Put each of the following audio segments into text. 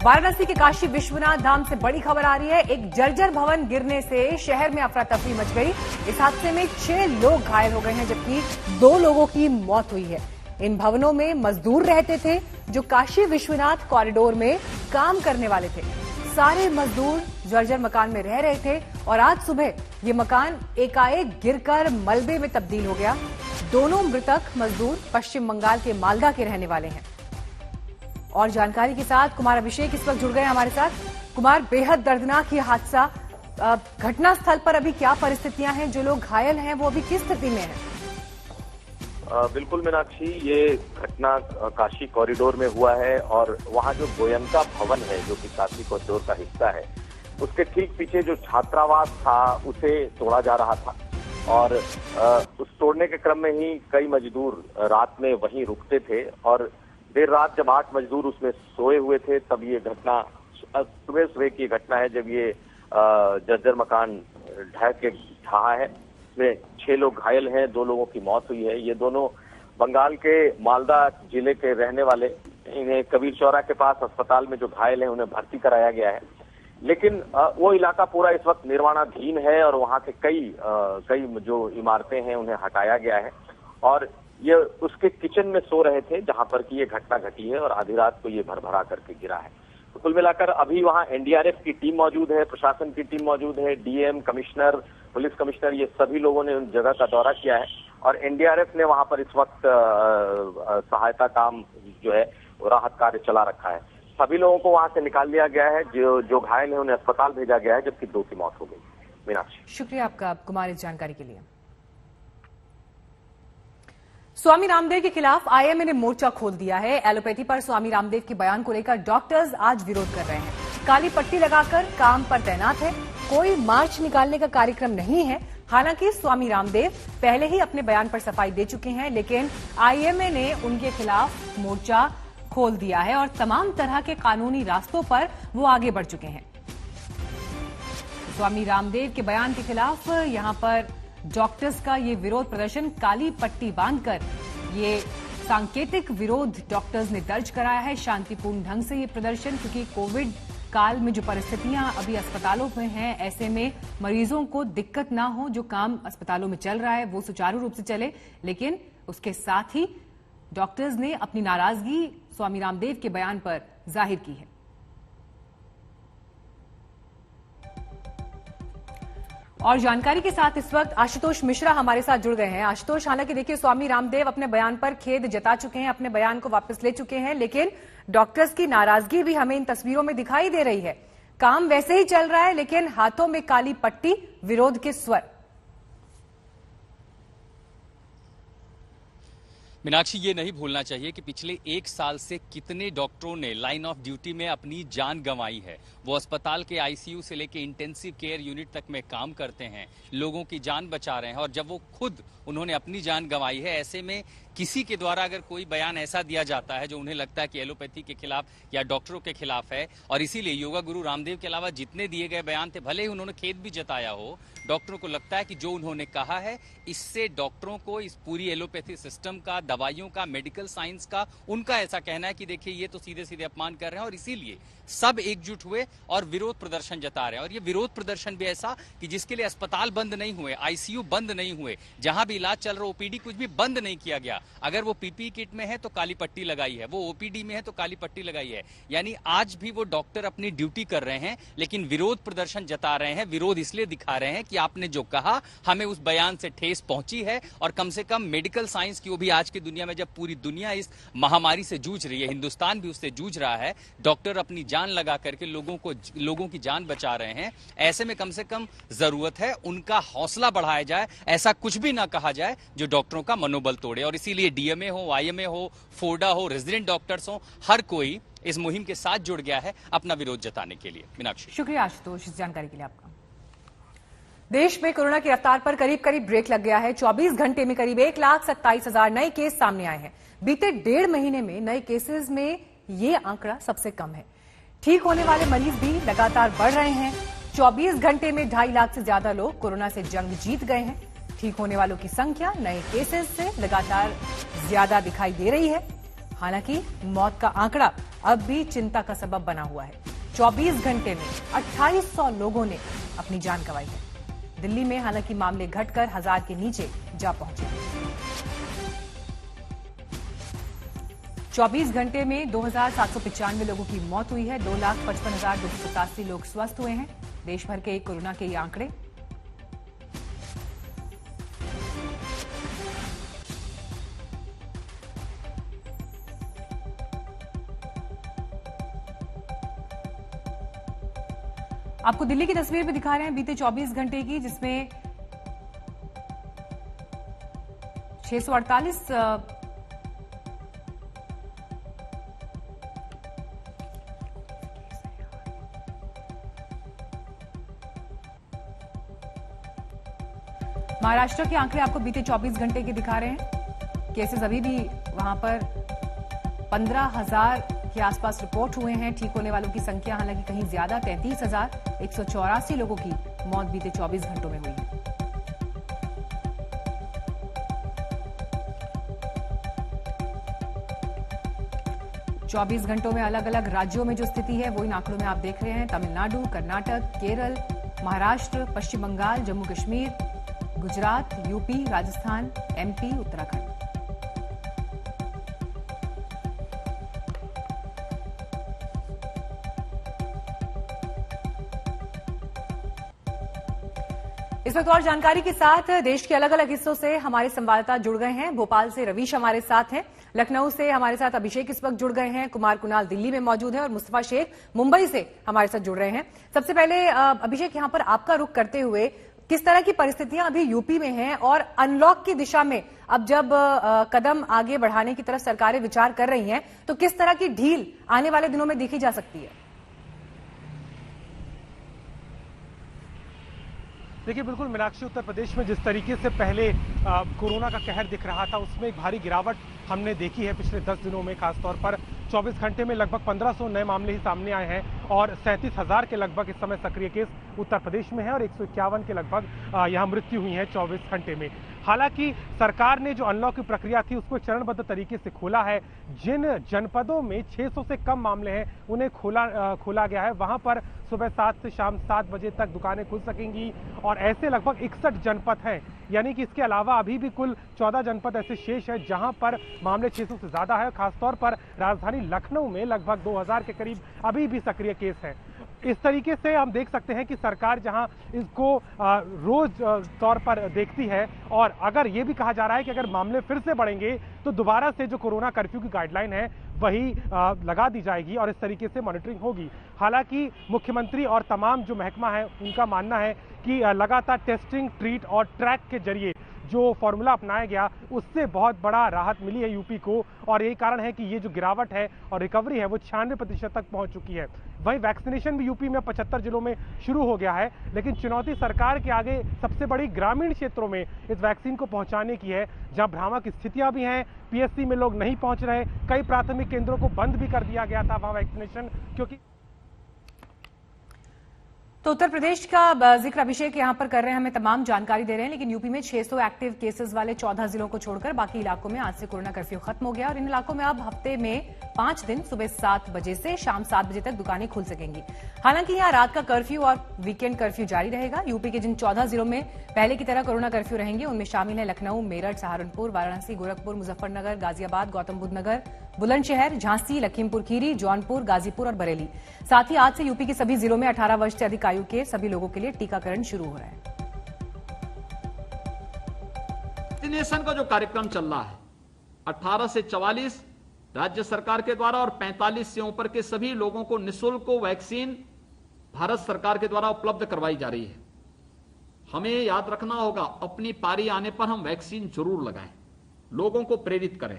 वाराणसी के काशी विश्वनाथ धाम से बड़ी खबर आ रही है। एक जर्जर भवन गिरने से शहर में अफरा तफरी मच गई। इस हादसे में 6 लोग घायल हो गए हैं, जबकि 2 लोगों की मौत हुई है। इन भवनों में मजदूर रहते थे जो काशी विश्वनाथ कॉरिडोर में काम करने वाले थे। सारे मजदूर जर्जर मकान में रह रहे थे और आज सुबह ये मकान एकाएक गिरकर मलबे में तब्दील हो गया। दोनों मृतक मजदूर पश्चिम बंगाल के मालदा के रहने वाले हैं। और जानकारी के साथ कुमार अभिषेक इस वक्त जुड़ गए हमारे साथ। कुमार, बेहद दर्दनाक ये हादसा, घटना स्थल पर अभी क्या परिस्थितियां हैं? जो लोग घायल हैं वो अभी किस स्थिति में हैं? बिल्कुल मीनाक्षी, ये घटना काशी कॉरिडोर में हुआ है और वहाँ जो गोयनका भवन है जो कि काशी कॉरिडोर का हिस्सा है, उसके ठीक पीछे जो छात्रावास था उसे तोड़ा जा रहा था और उस तोड़ने के क्रम में ही कई मजदूर रात में वहीं रुकते थे और देर रात जब 8 मजदूर उसमें सोए हुए थे तब ये घटना सुबह की घटना है जब ये जर्जर मकान ढह के ढहा है। इसमें 6 लोग घायल हैं, 2 लोगों की मौत हुई है। ये दोनों बंगाल के मालदा जिले के रहने वाले। इन्हें कबीर चौरा के पास अस्पताल में जो घायल हैं उन्हें भर्ती कराया गया है, लेकिन वो इलाका पूरा इस वक्त निर्माणाधीन है और वहाँ के कई जो इमारतें हैं उन्हें हटाया गया है और ये उसके किचन में सो रहे थे जहां पर कि ये घटना घटी है और आधी रात को ये भरभरा करके गिरा है। तो कुल मिलाकर अभी वहां एनडीआरएफ की टीम मौजूद है, प्रशासन की टीम मौजूद है, डीएम, कमिश्नर, पुलिस कमिश्नर, ये सभी लोगों ने उन जगह का दौरा किया है और एनडीआरएफ ने वहां पर इस वक्त सहायता काम जो है वो राहत कार्य चला रखा है। सभी लोगों को वहां से निकाल लिया गया है। जो घायल है उन्हें अस्पताल भेजा गया है, जबकि 2 की मौत हो गई। मीनाक्षी, शुक्रिया आपका कुमार इस जानकारी के लिए। स्वामी रामदेव के खिलाफ आईएमए ने मोर्चा खोल दिया है। एलोपैथी पर स्वामी रामदेव के बयान को लेकर डॉक्टर्स आज विरोध कर रहे हैं। काली पट्टी लगाकर काम पर तैनात है। कोई मार्च निकालने का कार्यक्रम नहीं है। हालांकि स्वामी रामदेव पहले ही अपने बयान पर सफाई दे चुके हैं, लेकिन आईएमए ने उनके खिलाफ मोर्चा खोल दिया है और तमाम तरह के कानूनी रास्तों पर वो आगे बढ़ चुके हैं। स्वामी रामदेव के बयान के खिलाफ यहां पर डॉक्टर्स का ये विरोध प्रदर्शन, काली पट्टी बांधकर ये सांकेतिक विरोध डॉक्टर्स ने दर्ज कराया है। शांतिपूर्ण ढंग से ये प्रदर्शन, क्योंकि कोविड काल में जो परिस्थितियां अभी अस्पतालों में हैं, ऐसे में मरीजों को दिक्कत ना हो, जो काम अस्पतालों में चल रहा है वो सुचारू रूप से चले। लेकिन उसके साथ ही डॉक्टर्स ने अपनी नाराजगी स्वामी रामदेव के बयान पर जाहिर की है। और जानकारी के साथ इस वक्त आशुतोष मिश्रा हमारे साथ जुड़ गए हैं। आशुतोष, हालांकि देखिए स्वामी रामदेव अपने बयान पर खेद जता चुके हैं, अपने बयान को वापस ले चुके हैं, लेकिन डॉक्टर्स की नाराजगी भी हमें इन तस्वीरों में दिखाई दे रही है। काम वैसे ही चल रहा है, लेकिन हाथों में काली पट्टी, विरोध के स्वर। मीनाक्षी, ये नहीं भूलना चाहिए कि पिछले 1 साल से कितने डॉक्टरों ने लाइन ऑफ ड्यूटी में अपनी जान गंवाई है। वो अस्पताल के आईसीयू से लेकर इंटेंसिव केयर यूनिट तक में काम करते हैं, लोगों की जान बचा रहे हैं और जब वो खुद उन्होंने अपनी जान गंवाई है, ऐसे में किसी के द्वारा अगर कोई बयान ऐसा दिया जाता है जो उन्हें लगता है कि एलोपैथी के खिलाफ या डॉक्टरों के खिलाफ है, और इसीलिए योगा गुरु रामदेव के अलावा जितने दिए गए बयान थे, भले ही उन्होंने खेद भी जताया हो, डॉक्टरों को लगता है कि जो उन्होंने कहा है इससे डॉक्टरों को, इस पूरी एलोपैथी सिस्टम का, दवाइयों का, मेडिकल साइंस का, उनका ऐसा कहना है कि देखिए ये तो सीधे सीधे अपमान कर रहे हैं और इसीलिए सब एकजुट हुए और विरोध प्रदर्शन जता रहे हैं। और ये विरोध प्रदर्शन भी ऐसा कि जिसके लिए अस्पताल बंद नहीं हुए, आईसीयू बंद नहीं हुए, जहां भी इलाज चल रहा है ओपीडी कुछ भी बंद नहीं किया गया। अगर वो पीपीई किट में है तो काली पट्टी लगाई है, वो ओपीडी में है तो काली पट्टी लगाई है। यानी आज भी वो डॉक्टर अपनी ड्यूटी कर रहे हैं, लेकिन विरोध प्रदर्शन जता रहे हैं। विरोध इसलिए दिखा रहे हैं कि आपने जो कहा हमें उस बयान से ठेस पहुंची है और कम से कम मेडिकल साइंस की, वो भी आज की दुनिया में जब पूरी दुनिया इस महामारी से जूझ रही है, हिंदुस्तान भी उससे जूझ रहा है, डॉक्टर अपनी जान लगा करके लोगों की जान बचा रहे हैं। ऐसे में कम से कम जरूरत है उनका हौसला बढ़ाया जाए, ऐसा कुछ भी ना कहा जाए जो डॉक्टरों का मनोबल तोड़े। और इसीलिए डीएमए हो, आईएमए हो, फोडा हो, रेजिडेंट डॉक्टर्स हो, हर कोई इस मुहिम के साथ जुड़ गया है अपना विरोध जताने के लिए। मीनाक्षी, शुक्रिया आशुतोष इस जानकारी के लिए आपका। देश में कोरोना की रफ्तार पर करीब ब्रेक लग गया है। 24 घंटे में करीब 1,27,000 नए केस सामने आए हैं। बीते 1.5 महीने में नए केसेस में ये आंकड़ा सबसे कम है। ठीक होने वाले मरीज भी लगातार बढ़ रहे हैं। 24 घंटे में 2.5 लाख से ज्यादा लोग कोरोना से जंग जीत गए हैं। ठीक होने वालों की संख्या नए केसेस से लगातार ज्यादा दिखाई दे रही है। हालांकि मौत का आंकड़ा अब भी चिंता का सबब बना हुआ है। 24 घंटे में 2800 लोगों ने अपनी जान गंवाई है। दिल्ली में हालांकि मामले घटकर 1000 के नीचे जा पहुंचे। 24 घंटे में 2795 लोगों की मौत हुई है। 2,55,287 लोग स्वस्थ हुए हैं। देश भर के कोरोना के ये आंकड़े। आपको दिल्ली की तस्वीर भी दिखा रहे हैं बीते 24 घंटे की, जिसमें 648 महाराष्ट्र के आंकड़े आपको बीते 24 घंटे के दिखा रहे हैं। केसेस अभी भी वहां पर 15,000 के आसपास रिपोर्ट हुए हैं। ठीक होने वालों की संख्या हालांकि कहीं ज्यादा 33,184 लोगों की मौत बीते 24 घंटों में हुई है। चौबीस घंटों में अलग अलग राज्यों में जो स्थिति है वो इन आंकड़ों में आप देख रहे हैं। तमिलनाडु, कर्नाटक, केरल, महाराष्ट्र, पश्चिम बंगाल, जम्मू कश्मीर, गुजरात, यूपी, राजस्थान, एमपी, उत्तराखंड। इस वक्त और जानकारी के साथ देश के अलग अलग हिस्सों से हमारे संवाददाता जुड़ गए हैं। भोपाल से रवीश हमारे साथ हैं, लखनऊ से हमारे साथ अभिषेक इस वक्त जुड़ गए हैं, कुमार कुणाल दिल्ली में मौजूद है और मुस्तफा शेख मुंबई से हमारे साथ जुड़ रहे हैं। सबसे पहले अभिषेक, यहां पर आपका रुख करते हुए, किस तरह की परिस्थितियां अभी यूपी में हैं और अनलॉक की दिशा में अब जब कदम आगे बढ़ाने की तरफ सरकारें विचार कर रही हैं, तो किस तरह की ढील आने वाले दिनों में देखी जा सकती है? देखिए, बिल्कुल मीनाक्षी, उत्तर प्रदेश में जिस तरीके से पहले कोरोना का कहर दिख रहा था, उसमें एक भारी गिरावट हमने देखी है पिछले 10 दिनों में। खासतौर पर 24 घंटे में लगभग 1500 नए मामले ही सामने आए हैं और 37,000 के लगभग इस समय सक्रिय केस उत्तर प्रदेश में है और 151 के लगभग यहाँ मृत्यु हुई है 24 घंटे में। हालांकि सरकार ने जो अनलॉक की प्रक्रिया थी उसको चरणबद्ध तरीके से खोला है। जिन जनपदों में 600 से कम मामले हैं उन्हें खोला गया है। वहां पर सुबह 7 से शाम 7 बजे तक दुकानें खुल सकेंगी और ऐसे लगभग 61 जनपद हैं। यानी कि इसके अलावा अभी भी कुल 14 जनपद ऐसे शेष है जहां पर मामले 600 से ज्यादा है। खासतौर पर राजधानी लखनऊ में लगभग 2000 के करीब अभी भी सक्रिय केस है। इस तरीके से हम देख सकते हैं कि सरकार जहां इसको रोज तौर पर देखती है और अगर ये भी कहा जा रहा है कि अगर मामले फिर से बढ़ेंगे तो दोबारा से जो कोरोना कर्फ्यू की गाइडलाइन है वही लगा दी जाएगी और इस तरीके से मॉनिटरिंग होगी। हालांकि मुख्यमंत्री और तमाम जो महकमा है उनका मानना है कि लगातार टेस्टिंग, ट्रीट और ट्रैक के जरिए जो फॉर्मूला अपनाया गया उससे बहुत बड़ा राहत मिली है यूपी को और यही कारण है कि ये जो गिरावट है और रिकवरी है वो 96% तक पहुंच चुकी है। वहीं वैक्सीनेशन भी यूपी में 75 जिलों में शुरू हो गया है, लेकिन चुनौती सरकार के आगे सबसे बड़ी ग्रामीण क्षेत्रों में इस वैक्सीन को पहुंचाने की है, जहां भ्रामक स्थितियां भी हैं। पीएससी में लोग नहीं पहुंच रहे, कई प्राथमिक केंद्रों को बंद भी कर दिया गया था वहां वैक्सीनेशन, क्योंकि तो उत्तर प्रदेश का जिक्र अभिषेक यहां पर कर रहे हैं, हमें तमाम जानकारी दे रहे हैं। लेकिन यूपी में 600 एक्टिव केसेस वाले 14 जिलों को छोड़कर बाकी इलाकों में आज से कोरोना कर्फ्यू खत्म हो गया और इन इलाकों में अब हफ्ते में 5 दिन सुबह 7 बजे से शाम 7 बजे तक दुकानें खुल सकेंगी। हालांकि यहां रात का कर्फ्यू और वीकेंड कर्फ्यू जारी रहेगा। यूपी के जिन 14 जिलों में पहले की तरह कोरोना कर्फ्यू रहेंगे उनमें शामिल है लखनऊ, मेरठ, सहारनपुर, वाराणसी, गोरखपुर, मुजफ्फरनगर, गाजियाबाद, गौतम बुद्ध नगर, बुलंदशहर, झांसी, लखीमपुर खीरी, जौनपुर, गाजीपुर और बरेली। साथ ही आज से यूपी के सभी जिलों में 18 वर्ष से अधिक आयु के सभी लोगों के लिए टीकाकरण शुरू हो रहा है। वैक्सीनेशन का जो कार्यक्रम चल रहा है 18 से 44 राज्य सरकार के द्वारा और 45 से ऊपर के सभी लोगों को निःशुल्क वैक्सीन भारत सरकार के द्वारा उपलब्ध करवाई जा रही है। हमें याद रखना होगा, अपनी पारी आने पर हम वैक्सीन जरूर लगाएं, लोगों को प्रेरित करें।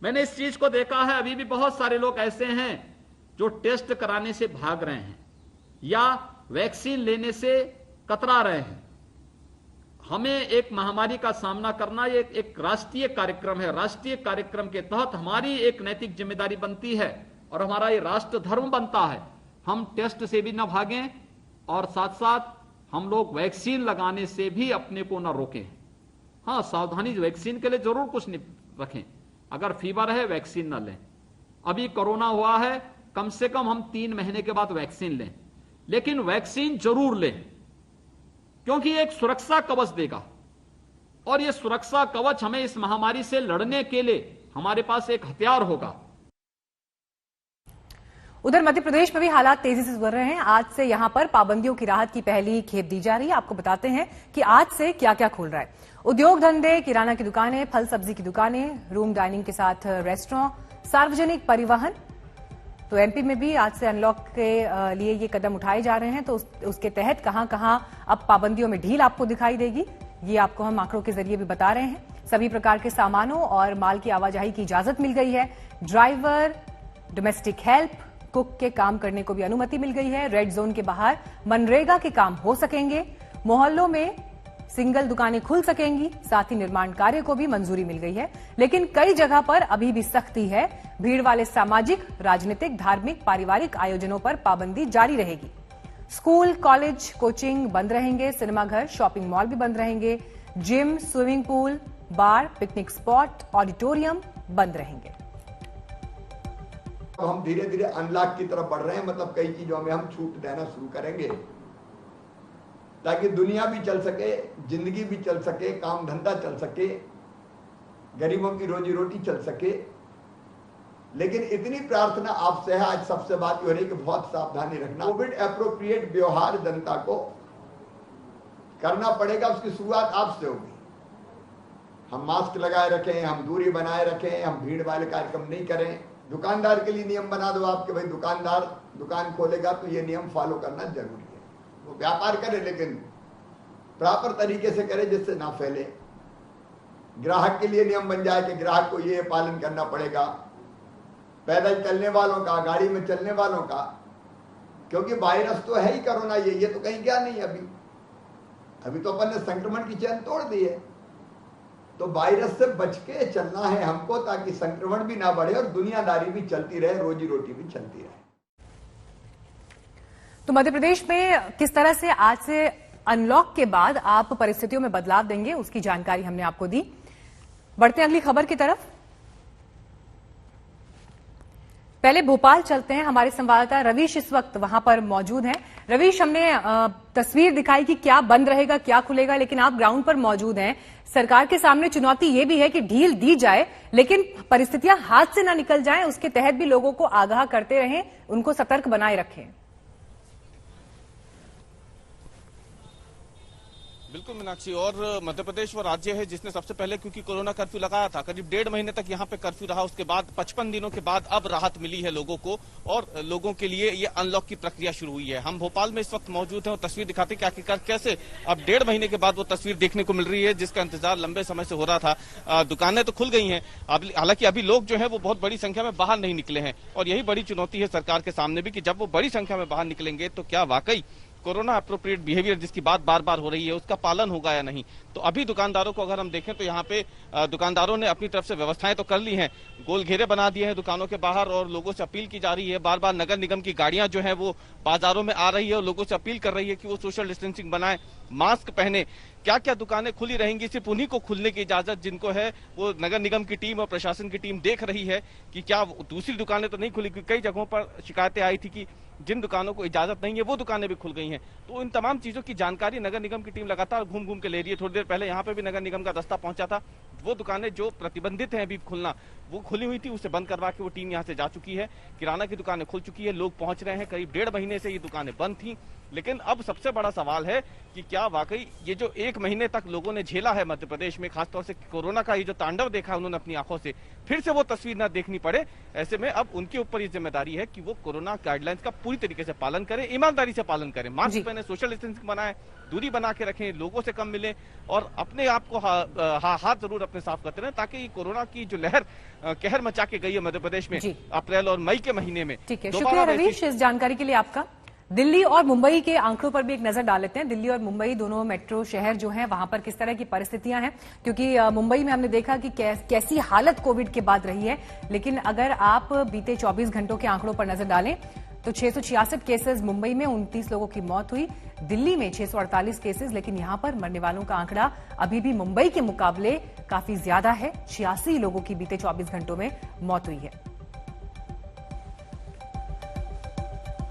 मैंने इस चीज को देखा है, अभी भी बहुत सारे लोग ऐसे हैं जो टेस्ट कराने से भाग रहे हैं या वैक्सीन लेने से कतरा रहे हैं। हमें एक महामारी का सामना करना ये एक राष्ट्रीय कार्यक्रम है। राष्ट्रीय कार्यक्रम के तहत हमारी एक नैतिक जिम्मेदारी बनती है और हमारा ये राष्ट्र धर्म बनता है, हम टेस्ट से भी न भागें और साथ साथ हम लोग वैक्सीन लगाने से भी अपने को न रोकें। हाँ, सावधानी वैक्सीन के लिए जरूर कुछ रखें, अगर फीवर है वैक्सीन ना लें। अभी कोरोना हुआ है, कम से कम हम 3 महीने के बाद वैक्सीन लें, लेकिन वैक्सीन जरूर लें, क्योंकि ये एक सुरक्षा कवच देगा और ये सुरक्षा कवच हमें इस महामारी से लड़ने के लिए हमारे पास एक हथियार होगा। उधर मध्य प्रदेश में भी हालात तेजी से सुधर रहे हैं। आज से यहां पर पाबंदियों की राहत की पहली खेप दी जा रही है। आपको बताते हैं कि आज से क्या क्या खुल रहा है। उद्योग धंधे, किराना की दुकानें, फल सब्जी की दुकानें, रूम डाइनिंग के साथ रेस्टोरेंट, सार्वजनिक परिवहन। तो एमपी में भी आज से अनलॉक के लिए ये कदम उठाए जा रहे हैं। तो उसके तहत कहां कहां अब पाबंदियों में ढील आपको दिखाई देगी, ये आपको हम आंकड़ों के जरिए भी बता रहे हैं। सभी प्रकार के सामानों और माल की आवाजाही की इजाजत मिल गई है। ड्राइवर, डोमेस्टिक हेल्प, कुक के काम करने को भी अनुमति मिल गई है। रेड जोन के बाहर मनरेगा के काम हो सकेंगे। मोहल्लों में सिंगल दुकानें खुल सकेंगी। साथ ही निर्माण कार्य को भी मंजूरी मिल गई है। लेकिन कई जगह पर अभी भी सख्ती है। भीड़ वाले सामाजिक, राजनीतिक, धार्मिक, पारिवारिक आयोजनों पर पाबंदी जारी रहेगी। स्कूल, कॉलेज, कोचिंग बंद रहेंगे। सिनेमाघर, शॉपिंग मॉल भी बंद रहेंगे। जिम, स्विमिंग पूल, बार, पिकनिक स्पॉट, ऑडिटोरियम बंद रहेंगे। अब हम धीरे धीरे अनलॉक की तरफ बढ़ रहे हैं। मतलब कई चीजों में हम छूट देना शुरू करेंगे ताकि दुनिया भी चल सके, जिंदगी भी चल सके, काम धंधा चल सके, गरीबों की रोजी रोटी चल सके। लेकिन इतनी प्रार्थना आपसे है, आज सबसे बात हो रही है कि बहुत सावधानी रखना। कोविड एप्रोप्रिएट व्यवहार जनता को करना पड़ेगा, उसकी शुरुआत आपसे होगी। हम मास्क लगाए रखें, हम दूरी बनाए रखें, हम भीड़ वाले कार्यक्रम नहीं करें। दुकानदार के लिए नियम बना दो आपके, भाई दुकानदार दुकान खोलेगा तो ये नियम फॉलो करना जरूरी है। वो व्यापार करे लेकिन प्रॉपर तरीके से करे जिससे ना फैले। ग्राहक के लिए नियम बन जाए कि ग्राहक को ये पालन करना पड़ेगा। पैदल चलने वालों का, गाड़ी में चलने वालों का, क्योंकि वायरस तो है ही कोरोना, ये तो कहीं गया नहीं। अभी तो अपन ने संक्रमण की चेन तोड़ दी है। तो वायरस से बच के चलना है हमको, ताकि संक्रमण भी ना बढ़े और दुनियादारी भी चलती रहे, रोजी रोटी भी चलती रहे। तो मध्य प्रदेश में किस तरह से आज से अनलॉक के बाद आप परिस्थितियों में बदलाव देंगे, उसकी जानकारी हमने आपको दी। बढ़ते हैं अगली खबर की तरफ। पहले भोपाल चलते हैं। हमारे संवाददाता रवीश इस वक्त वहां पर मौजूद हैं। रवीश, हमने तस्वीर दिखाई कि क्या बंद रहेगा, क्या खुलेगा, लेकिन आप ग्राउंड पर मौजूद हैं। सरकार के सामने चुनौती ये भी है कि ढील दी जाए, लेकिन परिस्थितियां हाथ से ना निकल जाएं, उसके तहत भी लोगों को आगाह करते रहें, उनको सतर्क बनाए रखें। बिल्कुल मीनाक्षी, और मध्य प्रदेश वो राज्य है जिसने सबसे पहले, क्योंकि कोरोना कर्फ्यू लगाया था, करीब 1.5 महीने तक यहाँ पे कर्फ्यू रहा। उसके बाद 55 दिनों के बाद अब राहत मिली है लोगों को, और लोगों के लिए ये अनलॉक की प्रक्रिया शुरू हुई है। हम भोपाल में इस वक्त मौजूद हैं और तस्वीर दिखाते हैं कि आखिरकार कैसे अब 1.5 महीने के बाद वो तस्वीर देखने को मिल रही है जिसका इंतजार लंबे समय से हो रहा था। दुकानें तो खुल गई हैं, हालांकि अभी लोग जो है वो बहुत बड़ी संख्या में बाहर नहीं निकले हैं, और यही बड़ी चुनौती है सरकार के सामने भी कि जब वो बड़ी संख्या में बाहर निकलेंगे तो क्या वाकई कोरोना अप्रोप्रिएट बिहेवियर जिसकी बात बार बार हो रही है उसका पालन होगा या नहीं। तो अभी दुकानदारों को अगर हम देखें तो यहाँ पे दुकानदारों ने अपनी तरफ से व्यवस्थाएं तो कर ली हैं, गोल घेरे बना दिए हैं दुकानों के बाहर, और लोगों से अपील की जा रही है। बार बार नगर निगम की गाड़ियां जो है वो बाजारों में आ रही है और लोगों से अपील कर रही है कि वो सोशल डिस्टेंसिंग बनाए, मास्क पहने। क्या क्या दुकानें खुली रहेंगी, सिर्फ उन्हीं को खुलने की इजाजत जिनको है वो नगर निगम की टीम और प्रशासन की टीम देख रही है कि क्या दूसरी दुकानें तो नहीं खुली। कई जगहों पर शिकायतें आई थी कि जिन दुकानों को इजाजत नहीं है वो दुकानें भी खुल गई हैं। तो इन तमाम चीजों की जानकारी नगर निगम की टीम लगातार घूम घूम के ले रही है। थोड़ी देर पहले यहाँ पे भी नगर निगम का दस्ता पहुंचा था। वो दुकानें जो प्रतिबंधित हैं अभी खुलना, वो खुली हुई थी, उसे बंद करवा के वो टीम यहाँ से जा चुकी है। किराना की दुकानें खुल चुकी है, लोग पहुंच रहे हैं। करीब 1.5 महीने से ये दुकानें बंद थी, लेकिन अब सबसे बड़ा सवाल है कि क्या वाकई ये जो 1 महीने तक लोगों ने झेला है मध्य प्रदेश में, खासतौर से कोरोना का ये जो तांडव देखा है उन्होंने अपनी आंखों से, फिर से वो तस्वीर न देखनी पड़े। ऐसे में अब उनके ऊपर ये जिम्मेदारी है कि वो कोरोना गाइडलाइंस का पूरी तरीके से पालन करें, ईमानदारी से पालन करें, मास्क पहने, सोशल डिस्टेंसिंग बनाएं, दूरी बना के रखें, लोगों से कम मिले, और अपने आप को हाथ जरूर अपने साफ करते रहें, ताकि कोरोना की जो लहर कहर मचा के गई है मध्य प्रदेश में अप्रैल और मई के महीने में। ठीक है, शुक्रिया रवीश इस जानकारी के लिए आपका। दिल्ली और मुंबई के आंकड़ों पर भी एक नजर डाल लेते हैं। दिल्ली और मुंबई दोनों मेट्रो शहर जो हैं, वहां पर किस तरह की परिस्थितियां हैं, क्योंकि मुंबई में हमने देखा कि कैसी हालत कोविड के बाद रही है। लेकिन अगर आप बीते 24 घंटों के आंकड़ों पर नजर डालें तो 666 केसेस मुंबई में 29 लोगों की मौत हुई। दिल्ली में 648 केसेस, लेकिन यहां पर मरने वालों का आंकड़ा अभी भी मुंबई के मुकाबले काफी ज्यादा है। 86 लोगों की बीते 24 घंटों में मौत हुई है।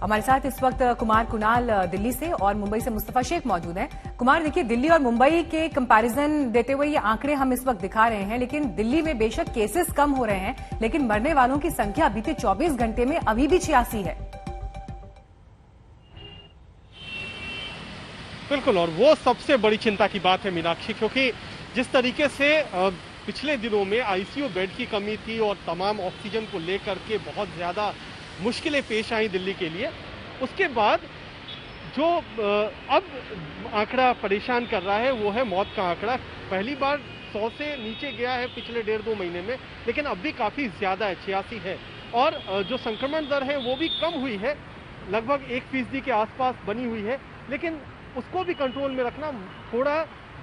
हमारे साथ इस वक्त कुमार कुणाल दिल्ली से और मुंबई से मुस्तफा शेख मौजूद हैं। कुमार, देखिए, दिल्ली और मुंबई के कंपैरिजन देते हुए ये आंकड़े हम इस वक्त दिखा रहे हैं, लेकिन दिल्ली में बेशक केसेस कम हो रहे हैं, लेकिन मरने वालों की संख्या बीते 24 घंटे में अभी भी 86 है। बिल्कुल, और वो सबसे बड़ी चिंता की बात है मीनाक्षी, क्योंकि जिस तरीके से पिछले दिनों में आईसीयू बेड की कमी थी और तमाम ऑक्सीजन को लेकर के बहुत ज्यादा मुश्किलें पेश आई दिल्ली के लिए, उसके बाद जो अब आंकड़ा परेशान कर रहा है वो है मौत का आंकड़ा। पहली बार 100 से नीचे गया है पिछले 1.5-2 महीने में, लेकिन अब भी काफी ज्यादा है, 86 है। और जो संक्रमण दर है वो भी कम हुई है, लगभग 1% के आसपास बनी हुई है, लेकिन उसको भी कंट्रोल में रखना थोड़ा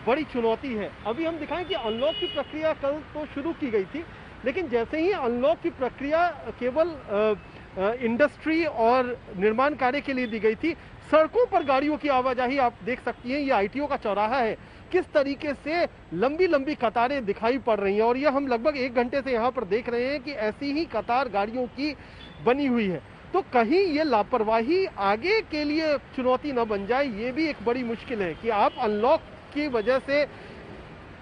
बड़ी चुनौती है। अभी हम दिखाएं कि अनलॉक की प्रक्रिया कल तो शुरू की गई थी, लेकिन जैसे ही अनलॉक की प्रक्रिया केवल इंडस्ट्री और निर्माण कार्य के लिए दी गई थी, सड़कों पर गाड़ियों की आवाजाही आप देख सकती हैं। ये आईटीओ का चौराहा है, किस तरीके से लंबी लंबी कतारें दिखाई पड़ रही हैं, और ये हम लगभग 1 घंटे से यहाँ पर देख रहे हैं कि ऐसी ही कतार गाड़ियों की बनी हुई है। तो कहीं ये लापरवाही आगे के लिए चुनौती न बन जाए, ये भी एक बड़ी मुश्किल है कि आप अनलॉक की वजह से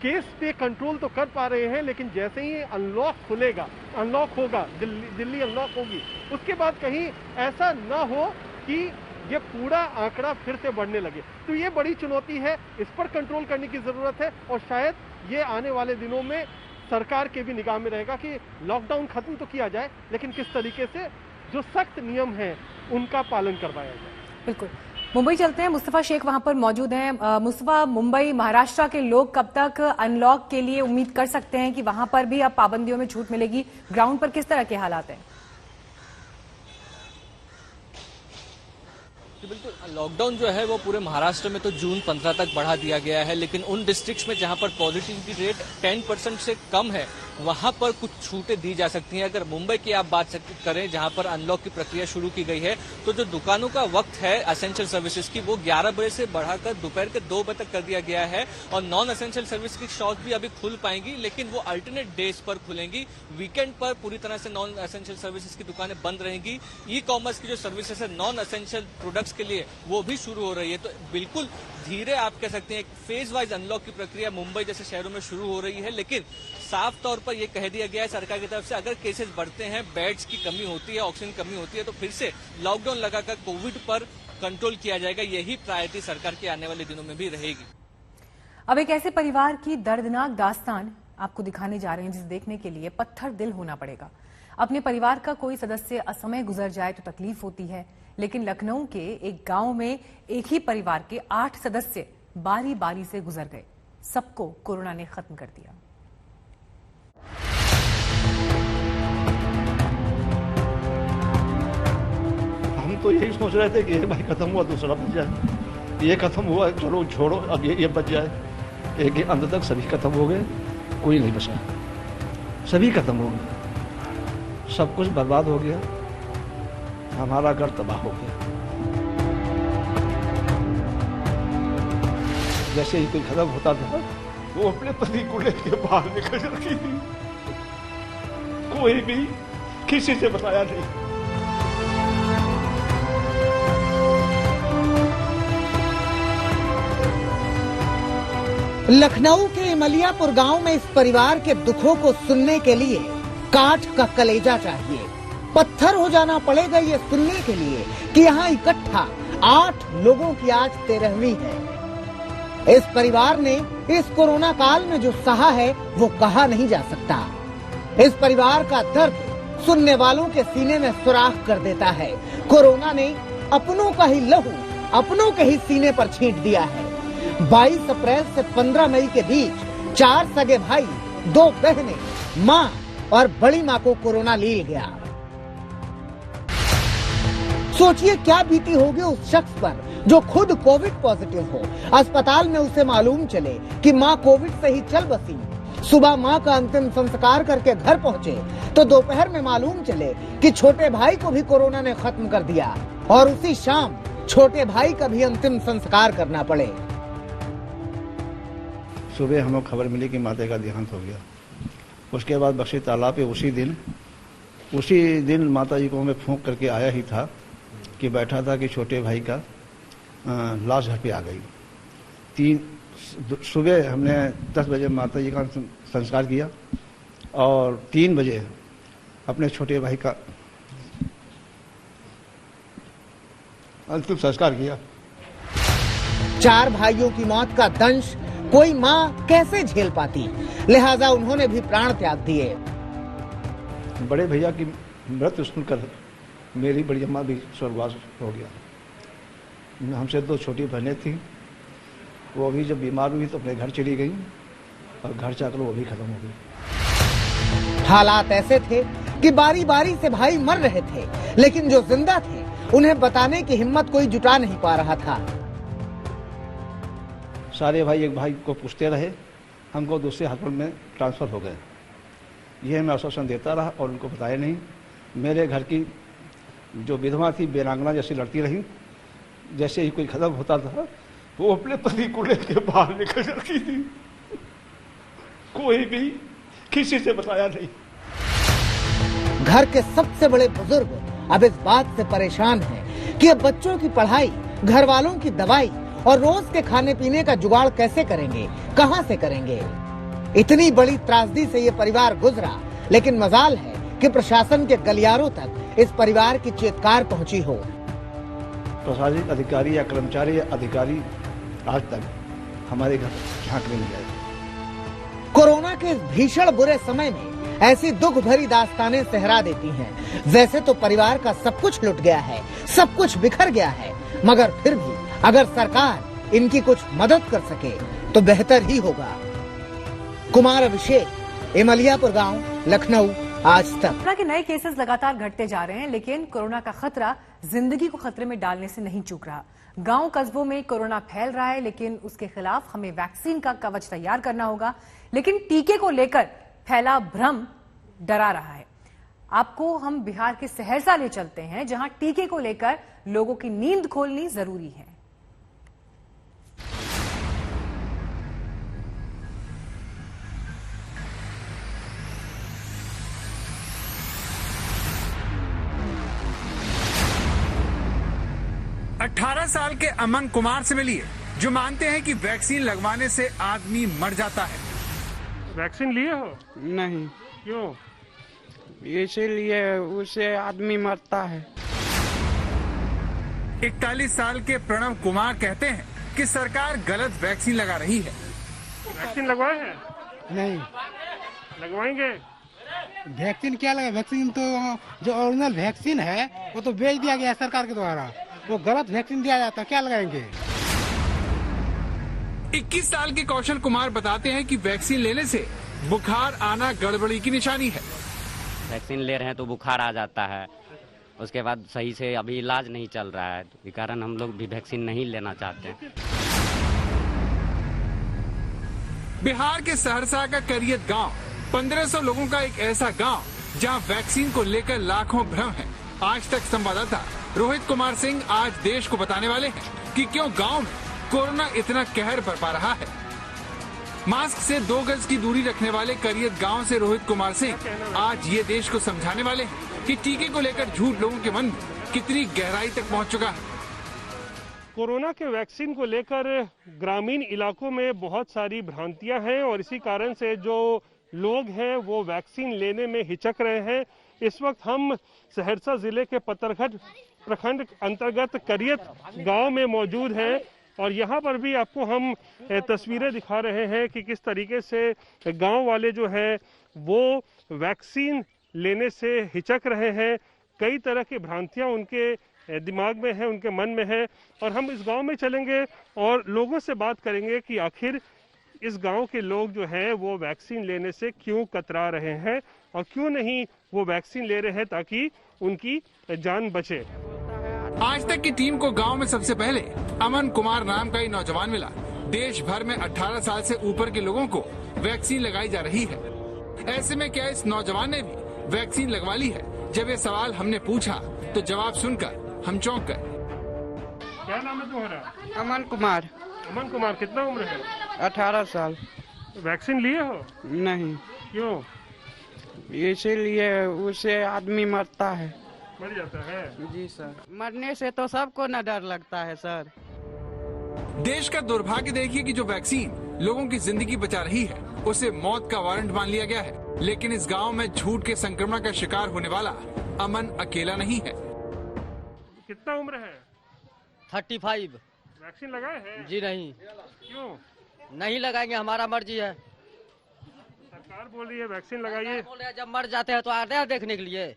केस पे कंट्रोल तो कर पा रहे हैं, लेकिन जैसे ही अनलॉक खुलेगा, अनलॉक होगा, दिल्ली अनलॉक होगी, उसके बाद कहीं ऐसा ना हो कि ये पूरा आंकड़ा फिर से बढ़ने लगे। तो ये बड़ी चुनौती है, इस पर कंट्रोल करने की जरूरत है, और शायद ये आने वाले दिनों में सरकार के भी निगाह में रहेगा कि लॉकडाउन खत्म तो किया जाए, लेकिन किस तरीके से जो सख्त नियम है उनका पालन करवाया जाए। बिल्कुल, मुंबई चलते हैं, मुस्तफा शेख वहां पर मौजूद हैं। मुस्तफा, मुंबई, महाराष्ट्र के लोग कब तक अनलॉक के लिए उम्मीद कर सकते हैं कि वहां पर भी अब पाबंदियों में छूट मिलेगी? ग्राउंड पर किस तरह के हालात हैं? बिल्कुल, लॉकडाउन जो है वो पूरे महाराष्ट्र में तो जून 15 तक बढ़ा दिया गया है, लेकिन उन डिस्ट्रिक्ट्स में जहां पर पॉजिटिविटी रेट 10% से कम है वहां पर कुछ छूटें दी जा सकती हैं। अगर मुंबई की आप बात करें, जहां पर अनलॉक की प्रक्रिया शुरू की गई है, तो जो दुकानों का वक्त है एसेंशियल सर्विसेज की, वो 11 बजे से बढ़ाकर दोपहर के 2 बजे तक कर दिया गया है, और नॉन एसेंशियल सर्विस की शॉप भी अभी खुल पाएंगी, लेकिन वो अल्टरनेट डेज पर खुलेंगी। वीकेंड पर पूरी तरह से नॉन एसेंशियल सर्विसेज की दुकानें बंद रहेंगी। ई कॉमर्स की जो सर्विसेज है नॉन एसेंशियल प्रोडक्ट्स के लिए, वो भी शुरू हो रही है। तो बिल्कुल धीरे आप कह सकते हैं फेज वाइज अनलॉक की प्रक्रिया मुंबई जैसे शहरों में शुरू हो रही है, लेकिन साफ तौर पर यह कह दिया गया है सरकार की तरफ से, अगर केसेस बढ़ते हैं, बेड्स की कमी होती है, ऑक्सीजन कमी होती है, तो फिर से लॉकडाउन लगाकर कोविड पर कंट्रोल किया जाएगा। यही प्रायोरिटी सरकार के आने वाले दिनों में भी रहेगी। अब एक ऐसे परिवार की दर्दनाक दास्तान आपको दिखाने जा रहे हैं जिसे देखने के लिए पत्थर दिल होना पड़ेगा। अपने परिवार का कोई सदस्य असमय गुजर जाए तो तकलीफ होती है, लेकिन लखनऊ के एक गांव में एक ही परिवार के 8 सदस्य बारी बारी से गुजर गए। सबको कोरोना ने खत्म कर दिया। हम तो यही सोच रहे थे कि एक भाई खत्म हुआ दूसरा बच जाए, ये खत्म हुआ चलो छोड़ो, अब ये बच जाए। एक अंत तक सभी खत्म हो गए, कोई नहीं बचा, सभी खत्म हो गए, सब कुछ बर्बाद हो गया, हमारा घर तबाह हो गया। जैसे ही कोई खत्म होता था वो अपने पति को लेकर बाहर निकल जाती थी, कोई भी किसी से बताया नहीं। लखनऊ के इमलियापुर गांव में इस परिवार के दुखों को सुनने के लिए काठ का कलेजा चाहिए, पत्थर हो जाना पड़ेगा ये सुनने के लिए कि यहाँ इकट्ठा 8 लोगों की आज 13वीं है। इस परिवार ने इस कोरोना काल में जो सहा है वो कहा नहीं जा सकता। इस परिवार का दर्द सुनने वालों के सीने में सुराख कर देता है। कोरोना ने अपनों का ही लहू अपनों के ही सीने पर छींट दिया है। 22 अप्रैल से 15 मई के बीच 4 सगे भाई, 2 बहनें, माँ और बड़ी माँ को कोरोना ले गया। सोचिए क्या बीती होगी उस शख्स पर जो खुद कोविड पॉजिटिव हो, अस्पताल में उसे मालूम चले कि माँ कोविड से ही चल बसी सुबह मां का अंतिम संस्कार करके घर पहुंचे तो दोपहर में मालूम चले कि छोटे भाई को भी कोरोना ने खत्म कर दिया और उसी शाम छोटे भाई का भी अंतिम संस्कार करना पड़े। सुबह हमें खबर मिली कि माता का देहांत हो गया। उसके बाद बख्शी तालाब पे उसी दिन माता जी को मैं फोन करके आया ही था कि बैठा था कि छोटे भाई का लाश घर पे आ गई। सुबह हमने 10 बजे माता जी का संस्कार किया और 3 बजे अपने छोटे भाई का अंतिम संस्कार किया। 4 भाइयों की मौत का दंश कोई माँ कैसे झेल पाती, लिहाजा उन्होंने भी प्राण त्याग दिए। बड़े भैया की मृत्यु सुनकर मेरी बड़ी अम्मा भी स्वर्गवास हो गया। हमसे 2 छोटी बहनें थी, वो भी जब बीमार हुई तो अपने घर चली गई और घर जाकर वो भी खत्म हो गई। हालात ऐसे थे कि बारी बारी से भाई मर रहे थे, लेकिन जो जिंदा थे उन्हें बताने की हिम्मत कोई जुटा नहीं पा रहा था। सारे भाई एक भाई को पूछते रहे, हमको दूसरे हॉस्पिटल में ट्रांसफर हो गए। यह मैं आश्वासन देता रहा और उनको बताया नहीं। मेरे घर की जो विधवा थी बेरांगना जैसी लड़ती रही, जैसे ही कोई खत्म होता था वो अपने पति को लेकर बाहर निकल जाती थी। कोई भी किसी से बताया नहीं। घर के सबसे बड़े बुजुर्ग अब इस बात से परेशान हैं कि अब बच्चों की पढ़ाई, घर वालों की दवाई और रोज के खाने पीने का जुगाड़ कैसे करेंगे, कहां से करेंगे। इतनी बड़ी त्रासदी से ये परिवार गुजरा, लेकिन मजाल है कि प्रशासन के गलियारों तक इस परिवार की चीत्कार पहुंची हो। प्रशासनिक अधिकारी या कर्मचारी या अधिकारी आज तक हमारे घर झांकने नहीं आए। कोरोना के इस भीषण बुरे समय में ऐसी दुख भरी दास्तानें सहरा देती हैं। वैसे तो परिवार का सब कुछ लुट गया है, सब कुछ बिखर गया है, मगर फिर भी अगर सरकार इनकी कुछ मदद कर सके तो बेहतर ही होगा। कुमार अभिषेक, इमलियापुर गांव, लखनऊ, आज तक। कोरोना के नए केसेस लगातार घटते जा रहे हैं, लेकिन कोरोना का खतरा जिंदगी को खतरे में डालने से नहीं चूक रहा। गांव कस्बों में कोरोना फैल रहा है, लेकिन उसके खिलाफ हमें वैक्सीन का कवच तैयार करना होगा। लेकिन टीके को लेकर फैला भ्रम डरा रहा है। आपको हम बिहार के सहरसा ले चलते हैं, जहां टीके को लेकर लोगों की नींद खोलनी जरूरी है। अठारह साल के अमन कुमार से मिलिए, जो मानते हैं कि वैक्सीन लगवाने से आदमी मर जाता है। वैक्सीन लिए हो? नहीं। क्यों? इसीलिए उससे आदमी मरता है। 41 साल के प्रणव कुमार कहते हैं कि सरकार गलत वैक्सीन लगा रही है। वैक्सीन लगवाए हैं? नहीं। लगवाएंगे? वैक्सीन क्या लगा? वैक्सीन तो जो ओरिजिनल वैक्सीन है वो तो बेच दिया गया है सरकार के द्वारा। वो गलत वैक्सीन दिया जाता है, क्या लगाएंगे? 21 साल के कौशल कुमार बताते हैं कि वैक्सीन लेने से बुखार आना गड़बड़ी की निशानी है। वैक्सीन ले रहे हैं तो बुखार आ जाता है, उसके बाद सही से अभी इलाज नहीं चल रहा है, इस कारण हम लोग भी वैक्सीन नहीं लेना चाहते। बिहार के सहरसा का करियत गांव 1500 लोगों का एक ऐसा गांव जहां वैक्सीन को लेकर लाखों भ्रम है। आज तक संवाददाता रोहित कुमार सिंह आज देश को बताने वाले हैं कि क्यों गांव में कोरोना इतना कहर बरपा रहा है। मास्क से 2 गज की दूरी रखने वाले करियत गांव से रोहित कुमार सिंह आज ये देश को समझाने वाले हैं कि टीके को लेकर झूठ लोगों के मन में कितनी गहराई तक पहुंच चुका है। कोरोना के वैक्सीन को लेकर ग्रामीण इलाकों में बहुत सारी भ्रांतियां हैं और इसी कारण से जो लोग हैं वो वैक्सीन लेने में हिचक रहे हैं। इस वक्त हम सहरसा जिले के पत्थरघट प्रखंड अंतर्गत करियत गांव में मौजूद हैं और यहाँ पर भी आपको हम तस्वीरें दिखा रहे हैं कि किस तरीके से गांव वाले जो है वो वैक्सीन लेने से हिचक रहे हैं। कई तरह की भ्रांतियां उनके दिमाग में है, उनके मन में है और हम इस गांव में चलेंगे और लोगों से बात करेंगे कि आखिर इस गांव के लोग जो हैं वो वैक्सीन लेने से क्यों कतरा रहे हैं और क्यों नहीं वो वैक्सीन ले रहे हैं ताकि उनकी जान बचे। आज तक की टीम को गांव में सबसे पहले अमन कुमार नाम का ही नौजवान मिला। देश भर में 18 साल से ऊपर के लोगों को वैक्सीन लगाई जा रही है। ऐसे में क्या इस नौजवान ने भी वैक्सीन लगवा ली है? जब ये सवाल हमने पूछा तो जवाब सुनकर हम चौंक गए। क्या नाम है तुम्हारा? अमन कुमार। अमन कुमार, कितना उम्र है? 18 साल। वैक्सीन लिए हो? नहीं। क्यों? इसीलिए उससे आदमी मरता है। मर जाता है? जी सर। मरने से तो सबको न डर लगता है सर। देश का दुर्भाग्य देखिए कि जो वैक्सीन लोगों की जिंदगी बचा रही है उसे मौत का वारंट मान लिया गया है। लेकिन इस गांव में झूठ के संक्रमण का शिकार होने वाला अमन अकेला नहीं है। कितना उम्र है? 35। वैक्सीन लगाए हैं? जी नहीं। क्यों नहीं लगाएंगे, हमारा मर्जी है। सरकार बोल रही है वैक्सीन लगाइए। बोल रहे हैं जब मर जाते हैं तो आते हैं देखने के लिए।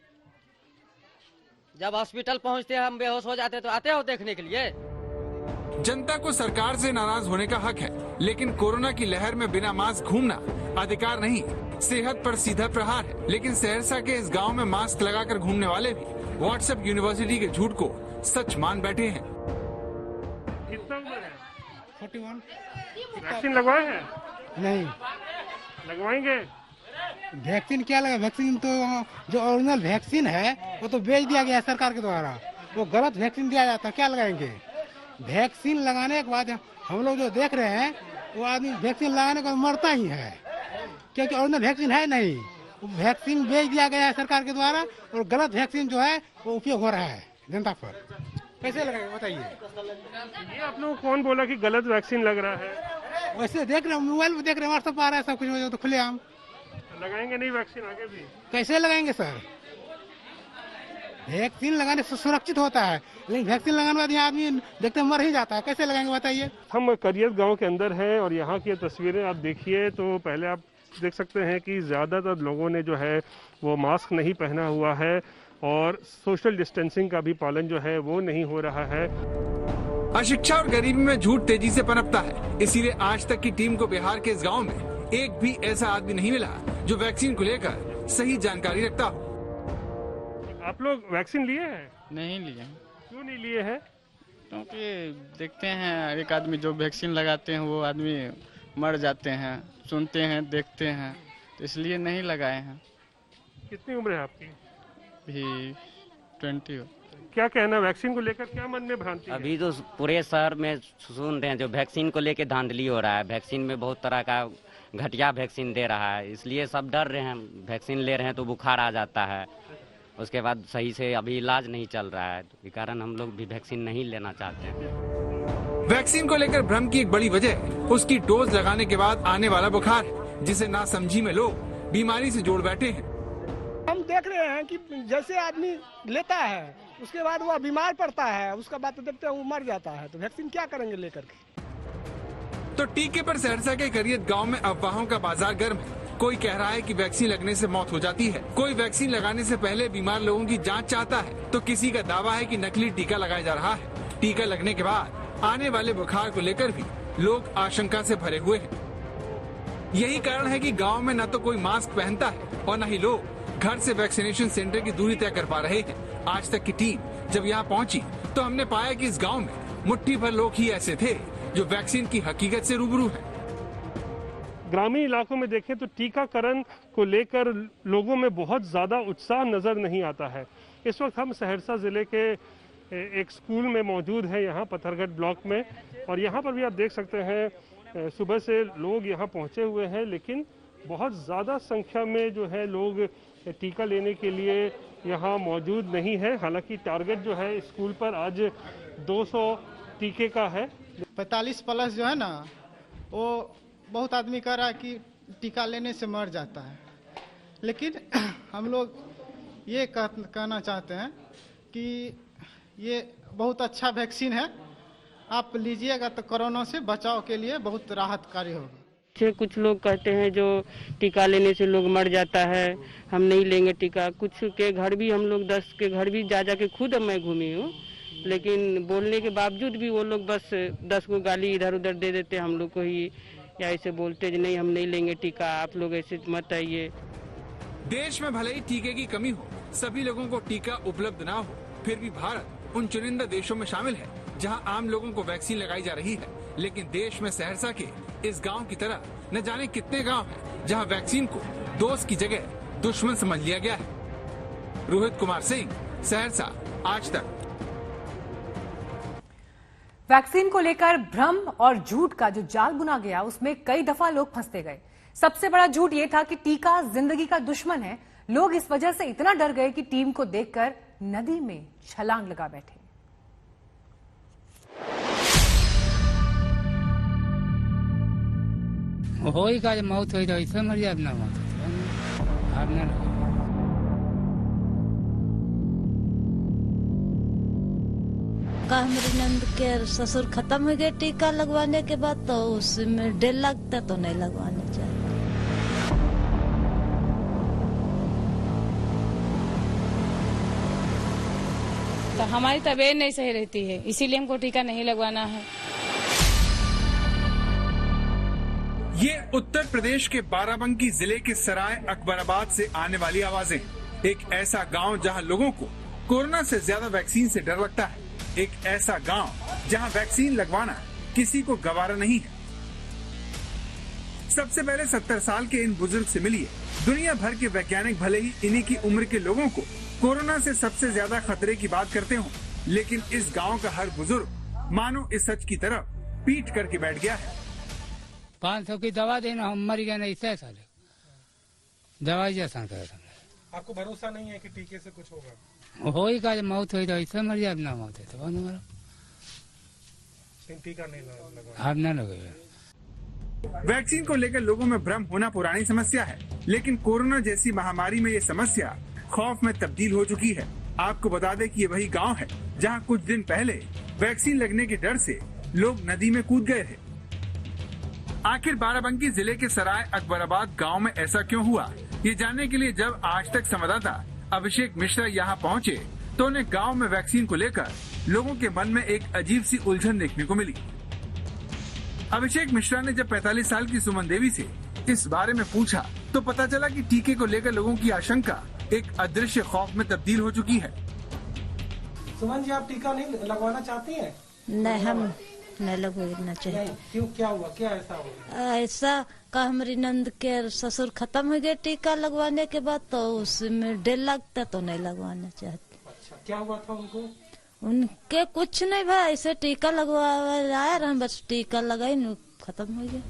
जब हॉस्पिटल पहुंचते हैं हम बेहोश हो जाते हैं तो आते हो देखने के लिए। जनता को सरकार से नाराज होने का हक है, लेकिन कोरोना की लहर में बिना मास्क घूमना अधिकार नहीं, सेहत पर सीधा प्रहार है। लेकिन सहरसा के इस गांव में मास्क लगाकर घूमने वाले भी व्हाट्सएप यूनिवर्सिटी के झूठ को सच मान बैठे हैं। कितना उम्र है? 41। वैक्सीन लगवाए हैं? नहीं। लगवाएंगे? वैक्सीन क्या लगा? वैक्सीन तो जो ओरिजिनल वैक्सीन है वो तो बेच दिया गया है सरकार के द्वारा। वो गलत वैक्सीन दिया जाता है, क्या लगाएंगे? वैक्सीन लगाने के बाद हम लोग जो देख रहे हैं वो आदमी वैक्सीन लगाने के बाद मरता ही है, क्योंकि ओरिजिनल वैक्सीन है नहीं। वैक्सीन बेच दिया गया है सरकार के द्वारा और गलत वैक्सीन जो है वो उपयोग हो रहा है जनता पर। कैसे लगाएंगे बताइए? ये आप लोग कौन बोला कि गलत वैक्सीन लग रहा है? वैसे देख रहे हैं, मोबाइल में देख रहे हैं, व्हाट्सएप आ रहा है सब कुछ, तो खुलेआम। लगाएंगे नहीं वैक्सीन आगे भी? कैसे लगाएंगे सर? वैक्सीन लगाने से सुरक्षित होता है, लेकिन वैक्सीन लगाने के बाद यहाँ आदमी देखते मर ही जाता है, कैसे लगाएंगे बताइए? हम करियत गांव के अंदर हैं और यहाँ की तस्वीरें आप देखिए तो पहले आप देख सकते हैं कि ज्यादातर लोगों ने जो है वो मास्क नहीं पहना हुआ है और सोशल डिस्टेंसिंग का भी पालन जो है वो नहीं हो रहा है। अशिक्षा और गरीबी में झूठ तेजी से पनपता है, इसीलिए आज तक की टीम को बिहार के इस गांव में एक भी ऐसा आदमी नहीं मिला जो वैक्सीन को लेकर सही जानकारी रखता हो। आप लोग वैक्सीन लिए हैं? नहीं लिए। क्यों नहीं लिए हैं? क्योंकि देखते हैं एक आदमी जो वैक्सीन लगाते हैं वो आदमी मर जाते हैं, सुनते हैं, देखते हैं, तो इसलिए नहीं लगाए हैं। कितनी उम्र है आपकी? भी 20 हो। क्या कहना वैक्सीन को लेकर, क्या मन में भ्रांति है? अभी तो पूरे शहर में सुन रहे हैं जो वैक्सीन को लेकर धांधली हो रहा है। वैक्सीन में बहुत तरह का घटिया वैक्सीन दे रहा है, इसलिए सब डर रहे हैं। वैक्सीन ले रहे हैं तो बुखार आ जाता है, उसके बाद सही से अभी इलाज नहीं चल रहा है, तो इस कारण हम लोग भी वैक्सीन नहीं लेना चाहते हैं। वैक्सीन को लेकर भ्रम की एक बड़ी वजह उसकी डोज लगाने के बाद आने वाला बुखार है, जिसे नासमझी में लोग बीमारी से जोड़ बैठे हैं। हम देख रहे हैं कि जैसे आदमी लेता है उसके बाद वह बीमार पड़ता है, उसका बाद तो देखते हैं वो मर जाता है, तो वैक्सीन क्या करेंगे लेकर के? तो टीके पर सहरसा के करियत गांव में अफवाहों का बाजार गर्म है। कोई कह रहा है कि वैक्सीन लगने से मौत हो जाती है, कोई वैक्सीन लगाने से पहले बीमार लोगों की जांच चाहता है, तो किसी का दावा है कि नकली टीका लगाया जा रहा है। टीका लगने के बाद आने वाले बुखार को लेकर भी लोग आशंका से भरे हुए हैं। यही कारण है कि गांव में न तो कोई मास्क पहनता है और न ही लोग घर से वैक्सीनेशन सेंटर की दूरी तय कर पा रहे हैं। आज तक की टीम जब यहाँ पहुँची तो हमने पाया कि इस गाँव में मुट्ठी भर लोग ही ऐसे थे जो वैक्सीन की हकीकत से रूबरू है। ग्रामीण इलाकों में देखें तो टीकाकरण को लेकर लोगों में बहुत ज़्यादा उत्साह नज़र नहीं आता है। इस वक्त हम सहरसा ज़िले के एक स्कूल में मौजूद हैं, यहाँ पत्थरगढ़ ब्लॉक में, और यहाँ पर भी आप देख सकते हैं सुबह से लोग यहाँ पहुँचे हुए हैं, लेकिन बहुत ज़्यादा संख्या में जो है लोग टीका लेने के लिए यहाँ मौजूद नहीं है। हालांकि टारगेट जो है स्कूल पर आज 200 टीके का है। 45 प्लस जो है ना, वो बहुत आदमी कह रहा है कि टीका लेने से मर जाता है, लेकिन हम लोग ये कहना चाहते हैं कि ये बहुत अच्छा वैक्सीन है, आप लीजिएगा तो कोरोना से बचाव के लिए बहुत राहतकारी होगा। कुछ लोग कहते हैं जो टीका लेने से लोग मर जाता है, हम नहीं लेंगे टीका। कुछ के घर भी हम लोग 10 के घर भी जा के खुद मैं घूमी हूँ, लेकिन बोलने के बावजूद भी वो लोग बस 10 को गाली इधर उधर दे देते हम लोग को ही, या ऐसे बोलते कि नहीं हम नहीं लेंगे टीका, आप लोग ऐसे मत आइए। देश में भले ही टीके की कमी हो, सभी लोगों को टीका उपलब्ध ना हो, फिर भी भारत उन चुनिंदा देशों में शामिल है जहां आम लोगों को वैक्सीन लगाई जा रही है। लेकिन देश में सहरसा के इस गांव की तरह न जाने कितने गांव हैं जहां वैक्सीन को दोस्त की जगह दुश्मन समझ लिया गया है। रोहित कुमार सिंह, सहरसा, आज तक। वैक्सीन को लेकर भ्रम और झूठ का जो जाल बुना गया, उसमें कई दफा लोग फंसते गए। सबसे बड़ा झूठ यह था कि टीका जिंदगी का दुश्मन है। लोग इस वजह से इतना डर गए कि टीम को देखकर नदी में छलांग लगा बैठे। होई का मौत हुई तो ऐसे मर जाए, अपना मौत अपना मेरी नंद के ससुर खत्म हो गए टीका लगवाने के बाद, तो उसमें डर लगता तो नहीं लगवाने चाहिए। तो हमारी तबीयत नहीं सही रहती है, इसीलिए हमको टीका नहीं लगवाना है। ये उत्तर प्रदेश के बाराबंकी जिले के सराय अकबराबाद से आने वाली आवाजें। एक ऐसा गांव जहां लोगों को कोरोना से ज्यादा वैक्सीन से डर लगता है। एक ऐसा गांव जहां वैक्सीन लगवाना किसी को गवारा नहीं है। सबसे पहले 70 साल के इन बुजुर्ग से मिलिए। दुनिया भर के वैज्ञानिक भले ही इन्हीं की उम्र के लोगों को कोरोना से सबसे ज्यादा खतरे की बात करते हो, लेकिन इस गांव का हर बुजुर्ग मानो इस सच की तरफ पीठ करके बैठ गया है। 500 की दवा देना, हम मर गए नहीं सह साले दवाई जैसा कर। आपको भरोसा नहीं है कि टीके से कुछ होगा? हो ही का मौत हुई तो ऐसे मर जाए, अपना मौत है तो मरा। टीका नहीं लगा, अब ना लगेगा। वैक्सीन को लेकर लोगों में भ्रम होना पुरानी समस्या है, लेकिन कोरोना जैसी महामारी में ये समस्या खौफ में तब्दील हो चुकी है। आपको बता दें कि ये वही गांव है जहां कुछ दिन पहले वैक्सीन लगने के डर से लोग नदी में कूद गए थे। आखिर बाराबंकी जिले के सराय अकबराबाद गांव में ऐसा क्यों हुआ, ये जानने के लिए जब आज तक संवाददाता अभिषेक मिश्रा यहाँ पहुँचे तो उन्हें गांव में वैक्सीन को लेकर लोगों के मन में एक अजीब सी उलझन देखने को मिली। अभिषेक मिश्रा ने जब 45 साल की सुमन देवी से इस बारे में पूछा तो पता चला कि टीके को लेकर लोगों की आशंका एक अदृश्य खौफ में तब्दील हो चुकी है। सुमन जी, आप टीका नहीं लगवाना चाहती हैं? नहीं, हम नहीं लगवाना चाहिए। क्यों, क्या हुआ, क्या ऐसा हुआ? ऐसा का हमारी नंद के ससुर खत्म हो गए टीका लगवाने के बाद, तो उसमें डर लगता तो नहीं लगवाना चाहते। अच्छा, क्या हुआ था उनको? उनके कुछ नहीं भाई, ऐसे टीका लगवाया रहे, बस टीका लगाई खत्म हो गया।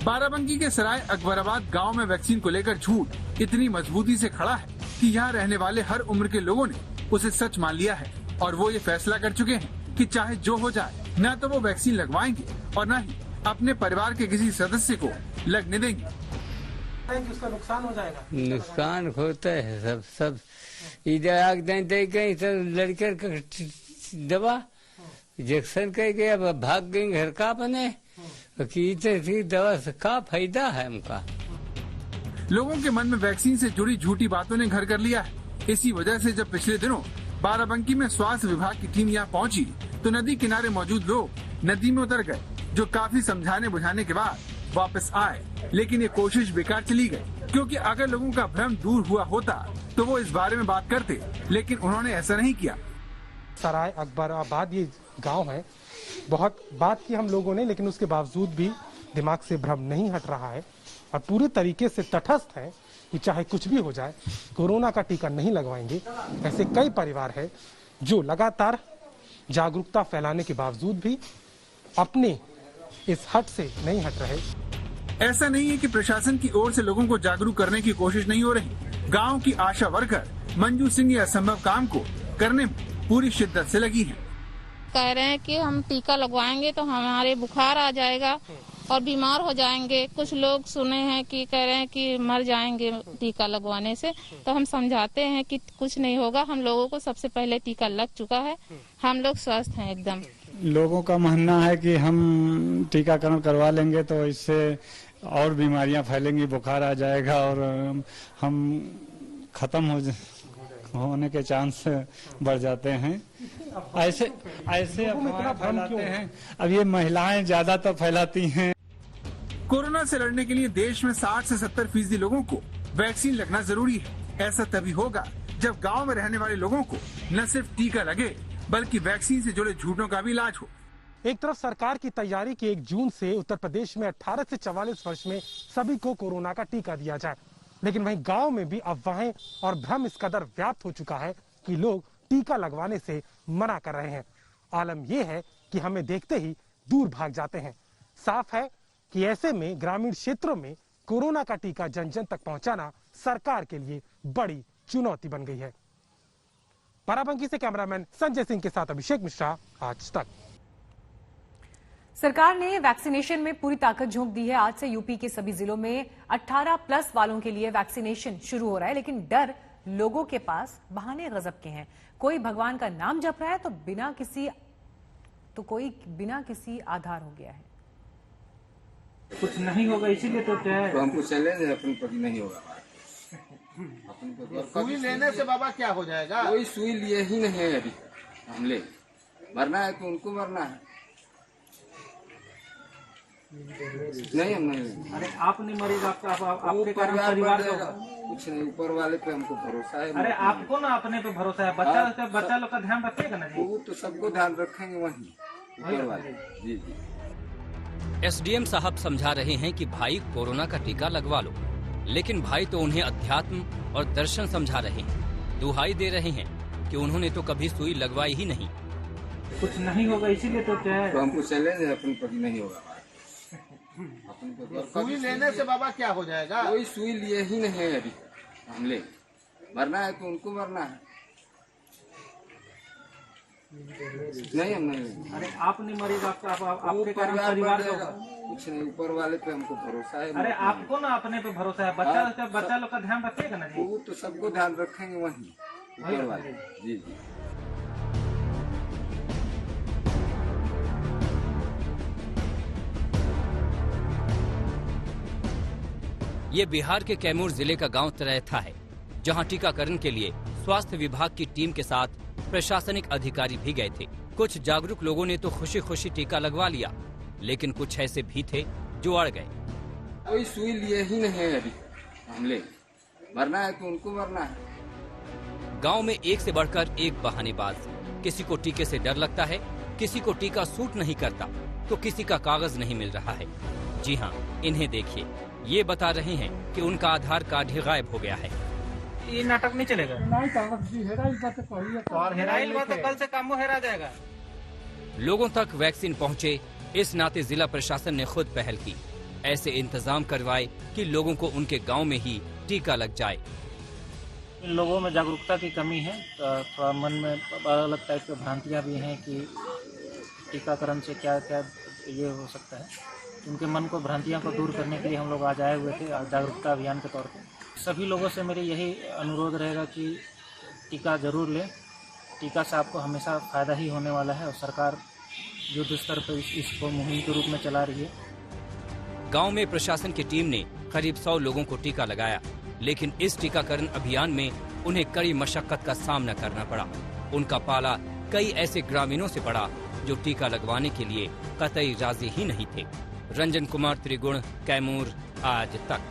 बाराबंकी के सराय अकबराबाद गांव में वैक्सीन को लेकर झूठ इतनी मजबूती से खड़ा है कि यहाँ रहने वाले हर उम्र के लोगों ने उसे सच मान लिया है और वो ये फैसला कर चुके हैं कि चाहे जो हो जाए, न तो वो वैक्सीन लगवाएंगे और न ही अपने परिवार के किसी सदस्य को लगने देंगे। उसका नुकसान हो जाएगा। नुकसान होता है सब इधर आग दे गई तो लड़के का दवा इंजेक्शन कर गया, भाग गई घर का बने की दवा से का फायदा है उनका। लोगों के मन में वैक्सीन से जुड़ी झूठी बातों ने घर कर लिया है। इसी वजह से जब पिछले दिनों बाराबंकी में स्वास्थ्य विभाग की टीम यहाँ पहुँची तो नदी किनारे मौजूद लोग नदी में उतर गए, जो काफी समझाने बुझाने के बाद वापस आए। लेकिन ये कोशिश बेकार चली गई, क्योंकि अगर लोगों का भ्रम दूर हुआ होता तो वो इस बारे में बात करते, लेकिन उन्होंने ऐसा नहीं किया। सराय अकबराबाद ये गांव है, बहुत बात की हम लोगों ने, लेकिन उसके बावजूद भी दिमाग से भ्रम नहीं हट रहा है और पूरे तरीके से तटस्थ है कि चाहे कुछ भी हो जाए कोरोना का टीका नहीं लगवाएंगे। ऐसे कई परिवार है जो लगातार जागरूकता फैलाने के बावजूद भी अपने इस हट से नहीं हट रहे। ऐसा नहीं है कि प्रशासन की ओर से लोगों को जागरूक करने की कोशिश नहीं हो रही। गांव की आशा वर्कर मंजू सिंह ये असंभव काम को करने में पूरी शिद्दत से लगी है। कह रहे हैं कि हम टीका लगवाएंगे तो हमारे बुखार आ जाएगा और बीमार हो जाएंगे। कुछ लोग सुने हैं कि कह रहे हैं कि मर जाएंगे टीका लगवाने से, तो हम समझाते हैं कि कुछ नहीं होगा। हम लोगों को सबसे पहले टीका लग चुका है, हम लोग स्वस्थ हैं एकदम। लोगों का मानना है कि हम टीकाकरण करवा लेंगे तो इससे और बीमारियां फैलेंगी, बुखार आ जाएगा और हम खत्म होने के चांस बढ़ जाते हैं। ऐसे अफवाह फैलाते हैं। अब ये महिलाएं ज्यादा तो फैलाती हैं। कोरोना से लड़ने के लिए देश में 60 से 70% लोगों को वैक्सीन लगना जरूरी है। ऐसा तभी होगा जब गांव में रहने वाले लोगों को न सिर्फ टीका लगे, बल्कि वैक्सीन से जुड़े झूठों का भी इलाज हो। एक तरफ सरकार की तैयारी की 1 जून से उत्तर प्रदेश में 18 से 44 वर्ष में सभी को कोरोना का टीका दिया जाए, लेकिन वहीं गांव में भी अफवाहें और भ्रम इस कदर व्याप्त हो चुका है कि लोग टीका लगवाने से मना कर रहे हैं। आलम यह है कि हमें देखते ही दूर भाग जाते हैं। साफ है कि ऐसे में ग्रामीण क्षेत्रों में कोरोना का टीका जन जन तक पहुंचाना सरकार के लिए बड़ी चुनौती बन गई है। बाराबंकी से कैमरामैन संजय सिंह के साथ अभिषेक मिश्रा, आज तक। सरकार ने वैक्सीनेशन में पूरी ताकत झोंक दी है। आज से यूपी के सभी जिलों में 18+ वालों के लिए वैक्सीनेशन शुरू हो रहा है, लेकिन डर लोगों के पास बहाने गजब के हैं। कोई भगवान का नाम जप रहा है तो कोई बिना किसी आधार हो गया है। कुछ नहीं होगा इसीलिए तो क्या है, तो हमको चैलेंज है, अपन पर नहीं होगा। सुई लेने से बाबा क्या हो जाएगा? कोई सुई लिए ही नहीं है अभी। हम ले मरना है तो उनको मरना है, नहीं हम नहीं। अरे आप नहीं मरेगा, आपके कारण परिवार कुछ नहीं, ऊपर वाले पे हमको भरोसा है। अरे आपको ना अपने पे भरोसा है, बच्चा लोग का ध्यान रखिएगा ना जी। वो तो सबको ध्यान रखेंगे वहीं ऊपर वाले। जी जी। एसडीएम साहब समझा रहे हैं कि भाई कोरोना का टीका लगवा लो, लेकिन भाई तो उन्हें अध्यात्म और दर्शन समझा रहे हैं। दुहाई दे रहे हैं कि उन्होंने तो कभी सुई लगवाई ही नहीं। कुछ नहीं होगा इसीलिए तो क्या है, तो हमको चैलेंज है, अपन पर नहीं होगा। सुई लेने से बाबा क्या हो जाएगा? कोई सुई लिए ही नहीं है अभी। हम ले मरना है तो उनको मरना है, नहीं हम नहीं। अरे आप नहीं मरेगा, आपके कारण परिवार कुछ नहीं, ऊपर वाले पे हमको भरोसा है। अरे आपको ना अपने पे भरोसा है, बच्चा लोग का ध्यान रखिएगा ना जी। वो तो सबको ध्यान रखेंगे वहीं ऊपर वाले। जी जी। ये बिहार के कैमूर जिले का गांव तरैथा है, जहां टीकाकरण के लिए स्वास्थ्य विभाग की टीम के साथ प्रशासनिक अधिकारी भी गए थे। कुछ जागरूक लोगों ने तो खुशी खुशी टीका लगवा लिया, लेकिन कुछ ऐसे भी थे जो अड़ गए। कोई सुई लिए ही नहीं है अभी। हम ले मरना है तो उनको मरना है। गांव में एक से बढ़कर एक बहानेबाज। किसी को टीके से डर लगता है, किसी को टीका सूट नहीं करता, तो किसी का कागज नहीं मिल रहा है। जी हाँ, इन्हें देखिए, ये बता रहे हैं कि उनका आधार कार्ड ही गायब हो गया है। ये नाटक नहीं चलेगा। हेराइल तो कल से काम हेरा जाएगा। लोगों तक वैक्सीन पहुंचे, इस नाते जिला प्रशासन ने खुद पहल की। ऐसे इंतजाम करवाए कि लोगों को उनके गांव में ही टीका लग जाए। लोगों में जागरूकता की कमी है, थोड़ा मन में अलग टाइप की भ्रांतियां भी हैं कि टीकाकरण से क्या क्या ये हो सकता है। उनके मन को भ्रांतियों को दूर करने के लिए हम लोग आज आए हुए थे जागरूकता अभियान के तौर पर। सभी लोगों से मेरी यही अनुरोध रहेगा कि टीका जरूर लें। टीका से आपको हमेशा फ़ायदा ही होने वाला है और सरकार युद्ध स्तर पर इसको मुहिम के रूप में चला रही है। गांव में प्रशासन की टीम ने करीब 100 लोगों को टीका लगाया, लेकिन इस टीकाकरण अभियान में उन्हें कड़ी मशक्कत का सामना करना पड़ा। उनका पाला कई ऐसे ग्रामीणों से पड़ा जो टीका लगवाने के लिए कतई राजी ही नहीं थे। रंजन कुमार त्रिगुण, कैमूर, आज तक।